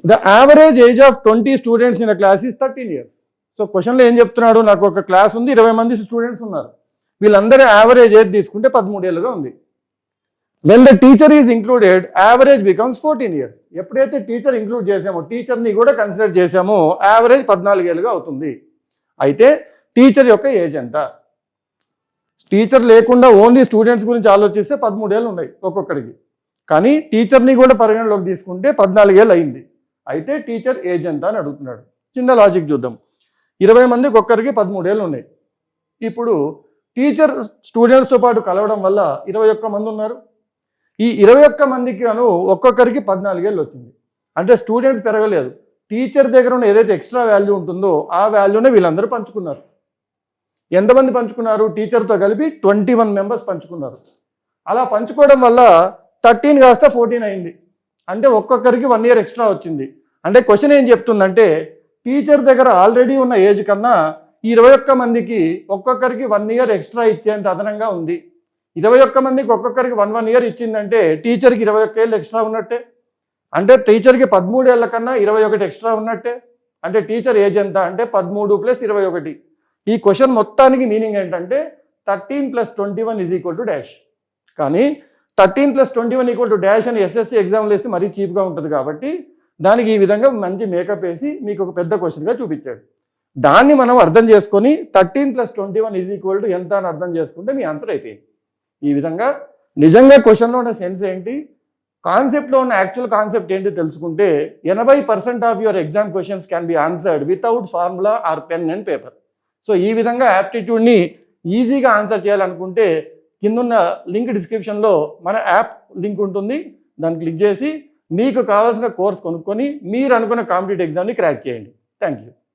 The average age of 20 students in a class is 13 years. So క్వశ్చన్లో ఏం చెప్తున్నాడు, నాకు ఒక క్లాస్ ఉంది, 20 మంది స్టూడెంట్స్ ఉన్నారు, వీళ్ళందరూ యావరేజ్ ఏజ్ తీసుకుంటే 13 ఏళ్ళుగా ఉంది. When the teacher is included average becomes 14 years. ఎప్పుడైతే టీచర్ ఇంక్లూడ్ చేసామో, టీచర్ని కూడా కన్సిడర్ చేసామో, యావరేజ్ 14 ఏళ్ళుగా అవుతుంది. అయితే టీచర్ యొక్క ఏజ్ ఎంత? టీచర్ లేకుండా ఓన్లీ స్టూడెంట్స్ గురించి ఆలోచిస్తే 13 ఏళ్ళు ఉన్నాయి ఒక్కొక్కరికి, కానీ టీచర్ని కూడా పరిగణలోకి తీసుకుంటే 14 ఏళ్ళు అయింది. అయితే టీచర్ ఏజ్ ఎంత అని అడుగుతున్నాడు. చిన్న లాజిక్ చూద్దాం. 20 మందికి ఒక్కరికి 13 ఏళ్ళు ఉన్నాయి. ఇప్పుడు టీచర్ స్టూడెంట్స్తో పాటు కలవడం వల్ల 21 మంది ఉన్నారు. ఈ 21 మందికి ఒక్కొక్కరికి 14 ఏళ్ళు వచ్చింది. అంటే స్టూడెంట్స్ పెరగలేదు, టీచర్ దగ్గర ఉన్న ఏదైతే ఎక్స్ట్రా వాల్యూ ఉంటుందో ఆ వాల్యూనే వీళ్ళందరూ పంచుకున్నారు. ఎంతమంది పంచుకున్నారు? టీచర్తో కలిపి 21 మెంబర్స్ పంచుకున్నారు. అలా పంచుకోవడం వల్ల 13 కాస్త 14 అయింది. అంటే ఒక్కొక్కరికి 1 year ఎక్స్ట్రా వచ్చింది. అంటే క్వశ్చన్ ఏం చెప్తుందంటే, టీచర్ దగ్గర ఆల్రెడీ ఉన్న ఏజ్ కన్నా 21 మందికి ఒక్కొక్కరికి 1 year ఎక్స్ట్రా ఇచ్చేంత అదనంగా ఉంది. 21 మందికి ఒక్కొక్కరికి 1 year ఇచ్చిందంటే టీచర్కి 21 ఏళ్ళు ఎక్స్ట్రా ఉన్నట్టే. అంటే టీచర్కి 13 ఏళ్ళ కన్నా 21 ఎక్స్ట్రా ఉన్నట్టే. అంటే టీచర్ ఏజ్ ఎంత అంటే 13 + 21. ఈ క్వశ్చన్ మొత్తానికి మీనింగ్ ఏంటంటే 13 + 21 = డాష్. కానీ 13 + 21 డాష్ అని ఎస్ఎస్సి ఎగ్జామ్లు వేసి మరీ చీప్గా ఉంటుంది కాబట్టి దానికి ఈ విధంగా మంచి మేకప్ వేసి మీకు ఒక పెద్ద క్వశ్చన్గా చూపించాడు. దాన్ని మనం అర్థం చేసుకొని 13 + 21 ఎంత అని అర్థం చేసుకుంటే మీ ఆన్సర్ అయిపోయింది. ఈ విధంగా నిజంగా క్వశ్చన్లో ఉన్న సెన్స్ ఏంటి, కాన్సెప్ట్లో ఉన్న యాక్చువల్ కాన్సెప్ట్ ఏంటి తెలుసుకుంటే 80% of your exam questions can be answered without formula or pen and paper. So ఈ విధంగా యాప్టిట్యూడ్ని ఈజీగా ఆన్సర్ చేయాలనుకుంటే కిందున్న లింక్ డిస్క్రిప్షన్లో మన యాప్ లింక్ ఉంటుంది, దాన్ని క్లిక్ చేసి మీకు కావాల్సిన కోర్స్ కొనుక్కొని మీరు అనుకున్న కాంపిటేటివ్ ఎగ్జామ్ని క్రాక్ చేయండి. Thank you.